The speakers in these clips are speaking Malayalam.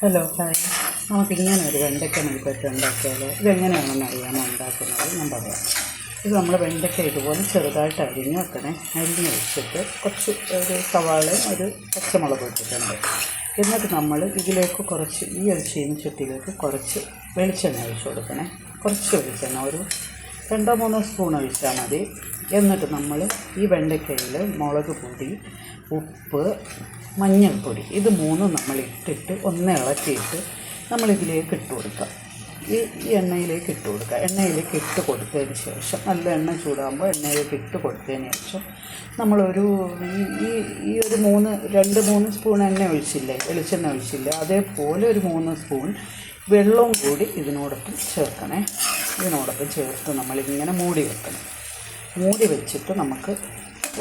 Hello hi. നമുക്കിങ്ങനെ ഒരു വെണ്ടയ്ക്ക മെഴുക്കുവരട്ടി ഉണ്ടാക്കിയാലോ? ഇതെങ്ങനെയാണെന്ന് അറിയാമോ ഉണ്ടാക്കുന്നത്? ഞാൻ പറയാം. ഇത് നമ്മൾ വെണ്ടയ്ക്ക ഇതുപോലെ ചെറുതായിട്ട് അരിഞ്ഞ് വെക്കണേ. അരിഞ്ഞ് വെച്ചിട്ട് കുറച്ച് ഒരു സവാളയും ഒരു പച്ചമുളക് ഇട്ടിട്ടുണ്ട്. എന്നിട്ട് നമ്മൾ ഇതിലേക്ക് കുറച്ച് ഒരു ചീനച്ചട്ടിയിലേക്ക് കുറച്ച് വെളിച്ചെണ്ണ ഒഴിച്ച് കൊടുക്കണേ. കുറച്ച് വെളിച്ചെണ്ണ ഒരു 2-3 സ്പൂൺ ഒഴിച്ചാൽ മതി. എന്നിട്ട് നമ്മൾ ഈ വെണ്ടയ്ക്കയിൽ മുളക് പൊടി, ഉപ്പ്, മഞ്ഞൾപ്പൊടി ഇത് മൂന്നും നമ്മൾ ഇട്ടിട്ട് ഒന്ന് ഇളക്കിയിട്ട് നമ്മളിതിലേക്ക് ഇട്ട് കൊടുക്കുക. ഈ എണ്ണയിലേക്ക് ഇട്ട് കൊടുക്കുക. എണ്ണയിലേക്ക് ഇട്ട് കൊടുത്തതിന് ശേഷം നല്ല എണ്ണ ചൂടാകുമ്പോൾ എണ്ണയിലേക്ക് ഇട്ട് കൊടുത്തതിന് ശേഷം നമ്മളൊരു ഈ ഒരു 2-3 സ്പൂൺ എണ്ണ ഒഴിച്ചില്ലേ, വെളിച്ചെണ്ണ ഒഴിച്ചില്ലേ, അതേപോലെ ഒരു 3 സ്പൂൺ വെള്ളവും കൂടി ഇതിനോടൊപ്പം ചേർക്കണേ. ഇതിനോടൊപ്പം ചേർത്ത് നമ്മളിങ്ങനെ മൂടി വെക്കണം. മൂടി വെച്ചിട്ട് നമുക്ക്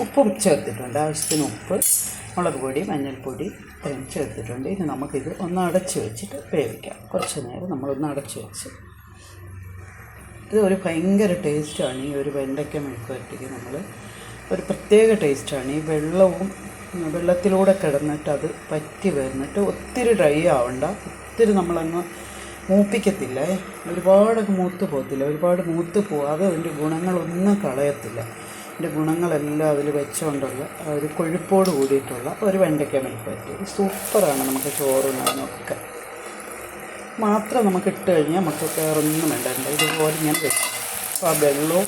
ഉപ്പും ചേർത്തിട്ടുണ്ട്, ആവശ്യത്തിന് ഉപ്പ്, മുളക് പൊടി, മഞ്ഞൾപ്പൊടി ഇത്രയും ചേർത്തിട്ടുണ്ട്. ഇനി നമുക്കിത് ഒന്ന് അടച്ച് വെച്ചിട്ട് വേവിക്കാം. കുറച്ച് നേരം നമ്മളൊന്ന് അടച്ച് വെച്ച്. ഇത് ഒരു ഭയങ്കര ടേസ്റ്റാണ്. ഈ ഒരു വെണ്ടയ്ക്ക മെഴുക്കുവരട്ടിക്ക് നമ്മൾ ഒരു പ്രത്യേക ടേസ്റ്റാണ്. ഈ വെള്ളത്തിലൂടെ കിടന്നിട്ട് അത് പറ്റി വരുന്നിട്ട് ഒത്തിരി ഡ്രൈ ആവണ്ട, ഒത്തിരി നമ്മളങ്ങ് മൂപ്പിക്കത്തില്ല, ഒരുപാട് മൂത്ത് പോകത്തില്ല, ഒരുപാട് മൂത്ത് പോകാതെ അതിൻ്റെ ഗുണങ്ങളൊന്നും കളയത്തില്ല. അതിൻ്റെ ഗുണങ്ങളെല്ലാം അതിൽ വെച്ചുകൊണ്ടുള്ള ഒരു കൊഴുപ്പോട് കൂടിയിട്ടുള്ള ഒരു വെണ്ടയ്ക്ക മെഴുക്കുവരട്ടി സൂപ്പറാണ്. നമുക്ക് ചോറുണ്ണാനൊക്കെ മാത്രം നമുക്ക് ഇട്ട് കഴിഞ്ഞാൽ നമുക്ക് വേറൊന്നും വേണ്ട. ഇതുപോലെ ഞാൻ വെക്കും. അപ്പോൾ ആ വെള്ളവും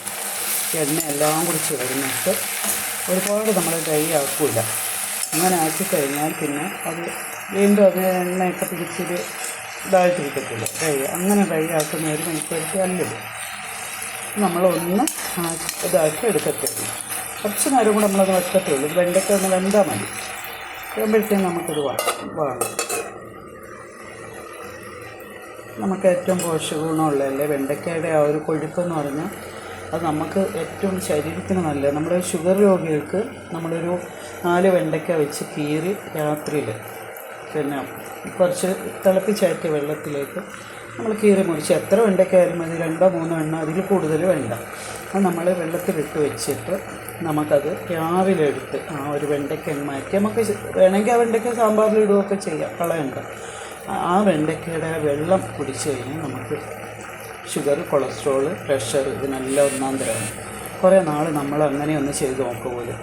എണ്ണയെല്ലാം കൂടി ചേർന്നിട്ട് ഒരുപാട് നമ്മൾ ഡ്രൈ ആക്കില്ല. അങ്ങനെ ആക്കിക്കഴിഞ്ഞാൽ പിന്നെ അത് വീണ്ടും അത് എണ്ണയൊക്കെ പിടിച്ചൊരു ഇതായിട്ടിരിക്കത്തില്ല. അങ്ങനെ ഡ്രൈ ആക്കുന്ന ഒരു മെഴുക്കുവരട്ടി അല്ലത്. നമ്മളൊന്ന് ഇതാക്കി എടുക്കത്തുള്ളൂ. കുറച്ച് നേരം കൂടെ നമ്മളത് വെക്കത്തുള്ളൂ. വെണ്ടയ്ക്ക ഒന്ന് വെന്താൽ മതി. വരുമ്പോഴത്തേക്കും നമുക്കത് വാങ്ങും. നമുക്ക് ഏറ്റവും പോഷകഗുണമുള്ളതല്ലേ വെണ്ടയ്ക്കയുടെ ആ ഒരു കൊഴുപ്പെന്ന് പറഞ്ഞാൽ അത് നമുക്ക് ഏറ്റവും ശരീരത്തിന് നല്ലത്. നമ്മുടെ ഷുഗർ രോഗികൾക്ക് നമ്മളൊരു 4 വെണ്ടയ്ക്ക വെച്ച് കീറി രാത്രിയിൽ പിന്നെ കുറച്ച് തിളപ്പിച്ചാറ്റിയ വെള്ളത്തിലേക്ക് നമ്മൾ കീറി മുറിച്ച് എത്ര വെണ്ടയ്ക്കായാലും മതി, 2-3 എണ്ണം, അതിൽ കൂടുതൽ വേണ്ട. അത് നമ്മൾ വെള്ളത്തിലിട്ട് വെച്ചിട്ട് നമുക്കത് രാവിലെ എടുത്ത് ആ ഒരു വെണ്ടയ്ക്ക മാറ്റി നമുക്ക് വേണമെങ്കിൽ ആ വെണ്ടയ്ക്ക സാമ്പാറിൽ ഇടുകയൊക്കെ ചെയ്യാം, കളയണ്ട. ആ വെണ്ടയ്ക്കയുടെ വെള്ളം കുടിച്ച് കഴിഞ്ഞാൽ നമുക്ക് ഷുഗർ, കൊളസ്ട്രോൾ, പ്രഷർ ഇതിനെല്ലാം ഒന്നാം തരമാണ്. കുറേ നാൾ നമ്മൾ അങ്ങനെ ഒന്ന് ചെയ്ത് നോക്കുപോലും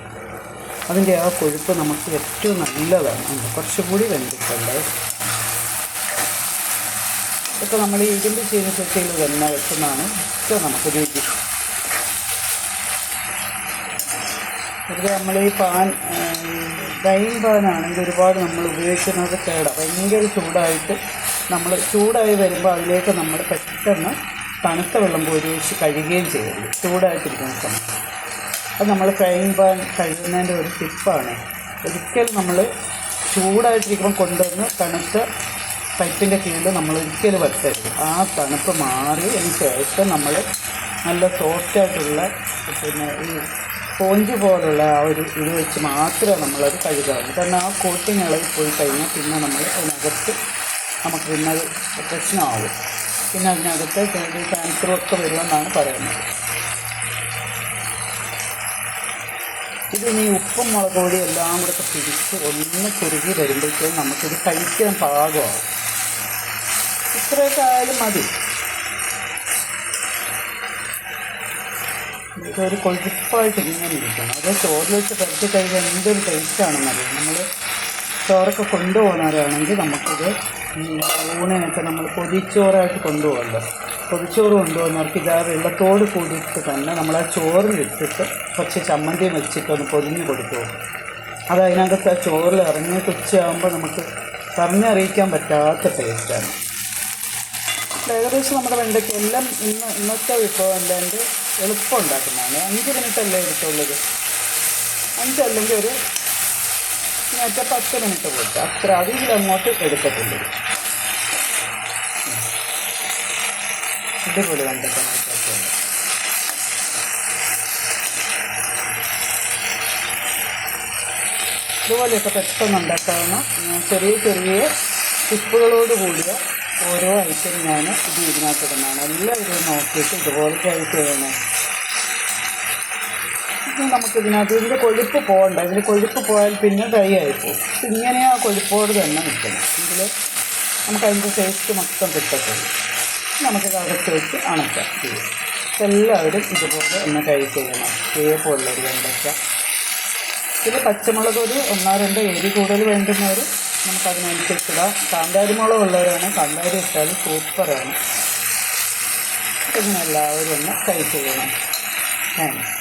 അതിൻ്റെ ആ കൊഴുപ്പ് നമുക്ക് ഏറ്റവും നല്ലതാണ്. കുറച്ചുകൂടി വെന്തിട്ടുണ്ട്. ഇതൊക്കെ നമ്മൾ ഈ ഇരുമ്പ് ചീനച്ചട്ടിയിൽ തന്നെ വെക്കുന്നതാണ് ഏറ്റവും നമുക്ക് രുചി. ഇവിടെ നമ്മൾ ഈ ഫ്രൈയിങ് പാനാണെങ്കിൽ ഒരുപാട് നമ്മൾ ഉപയോഗിക്കുന്നത് കേടാണ്. ഭയങ്കര ചൂടായി വരുമ്പോൾ അതിലേക്ക് നമ്മൾ പെട്ടെന്ന് തണുത്ത വെള്ളം ഉപയോഗിച്ച് കഴുകുകയും ചെയ്യരുത് ചൂടായിട്ടിരിക്കുന്ന സമയത്ത്. അത് നമ്മൾ ഫ്രൈയിങ് പാൻ കഴുകുന്നതിൻ്റെ ഒരു ടിപ്പാണ്. ഒരിക്കലും നമ്മൾ ചൂടായിട്ടിരിക്കുമ്പോൾ കൊണ്ടുവന്ന് തണുത്ത പൈപ്പിൻ്റെ കീഴിൽ നമ്മൾ ഒരിക്കലും വെക്കരുത്. ആ തണുപ്പ് മാറിയതിന് ശേഷം നമ്മൾ നല്ല സോഫ്റ്റായിട്ടുള്ള പിന്നെ ഈ സ്പോഞ്ച് പോലുള്ള ആ ഒരു ഇത് വെച്ച് മാത്രമേ നമ്മളത് കഴുകാറുള്ളൂ. കാരണം ആ കോട്ടിങ് ഇളകി പോയി കഴിഞ്ഞാൽ പിന്നെ നമ്മൾ അതിനകത്ത് നമുക്ക് പിന്നെ അത് പ്രശ്നമാകും. പിന്നെ അതിനകത്ത് ക്യാൻസറൊക്കെ വരുമെന്നാണ് പറയുന്നത്. ഇതിനി ഉപ്പും മുളക് പൊടി എല്ലാം കൂടെ പിടിച്ച് ഒന്ന് കുറുകി വരുമ്പോഴത്തേക്കും നമുക്കിത് കഴിക്കാൻ പാകമാകും. ഇത്രയൊക്കെ ആയാലും മതി. ഇതൊരു കൊഴുപ്പായിട്ട് ഇങ്ങനെ ഇരിക്കണം. അത് ചോറിൽ വെച്ച് പരത്തി കഴിക്കാൻ എന്തൊരു ടേസ്റ്റാണെന്നറിയാം. നമ്മൾ ചോറൊക്കെ കൊണ്ടുപോകുന്നവരാണെങ്കിൽ നമുക്കിത് ഊണിനൊക്കെ നമ്മൾ പൊതിച്ചോറായിട്ട് കൊണ്ടുപോകല്ലോ. പൊതിച്ചോറ് കൊണ്ടുപോകുന്നവർക്ക് ഇതാ വെള്ളത്തോട് കൂടിയിട്ട് തന്നെ നമ്മൾ ആ ചോറിലിട്ടിട്ട് കുറച്ച് ചമ്മന്തിയും വെച്ചിട്ടൊന്ന് പൊതിഞ്ഞ് കൊടുത്തു. അത് അതിനകത്ത് ആ ചോറിൽ ഇറങ്ങിയിട്ട് ഉച്ചയാകുമ്പോൾ നമുക്ക് പറഞ്ഞറിയിക്കാൻ പറ്റാത്ത ടേസ്റ്റാണ്. ഏകദേശം നമ്മുടെ വെണ്ടയ്ക്ക എല്ലാം ഇന്നത്തെ വിഭവം അല്ലാണ്ട് എളുപ്പം ഉണ്ടാക്കുന്നതാണ്. 5 മിനിറ്റല്ലേ എടുത്തുള്ളത്. 5 അല്ലെങ്കിൽ ഒരു 10 മിനിറ്റ് പോയിട്ട് അത്ര അതിലങ്ങോട്ട് എടുക്കത്തില്ല. ഇതേപോലെ വെണ്ടയ്ക്ക ഇതുപോലെയൊക്കെ പെട്ടെന്ന് ഉണ്ടാക്കാവുന്ന ചെറിയ ടിപ്പുകളോട് കൂടിയ ഓരോ ഐറ്റം ഞാൻ ഇതിനകത്ത് ഇടുന്നതാണ്. എല്ലാവരും നോക്കിയിട്ട് ഇതുപോലെ ട്രൈ ചെയ്യണം. നമുക്കിതിനകത്ത് ഇതിൻ്റെ കൊഴുപ്പ് പോകണ്ട. ഇതിൻ്റെ കൊഴുപ്പ് പോയാൽ പിന്നെ ഡ്രൈ ആയിപ്പോവും. ഇങ്ങനെ ആ കൊഴുപ്പോട് തന്നെ നിൽക്കണം. ഇതിൽ നമുക്ക് അതിൻ്റെ ടേസ്റ്റ് മൊത്തം കിട്ടത്തുള്ളൂ. നമുക്കിത് അടച്ച് വെച്ച് അണക്കാം ചെയ്യും. എല്ലാവരും ഇതുപോലെ ഒന്ന് ട്രൈ ചെയ്യണം. ഇതേപോലുള്ളൊരു വെണ്ടയ്ക്ക. പിന്നെ പച്ചമുളക് ഒരു 1-2 എരി കൂടുതൽ വേണ്ടുന്നവർ നമുക്കതിനനുസരിച്ചിടാം. കാന്താരി മുളക് ഉള്ളവരാണ് കാന്താരി ഇട്ടാൽ സൂപ്പറാണ്. ഇങ്ങനെ എല്ലാവരും ഒന്ന് ട്രൈ ചെയ്യണം. താങ്ക്സ്.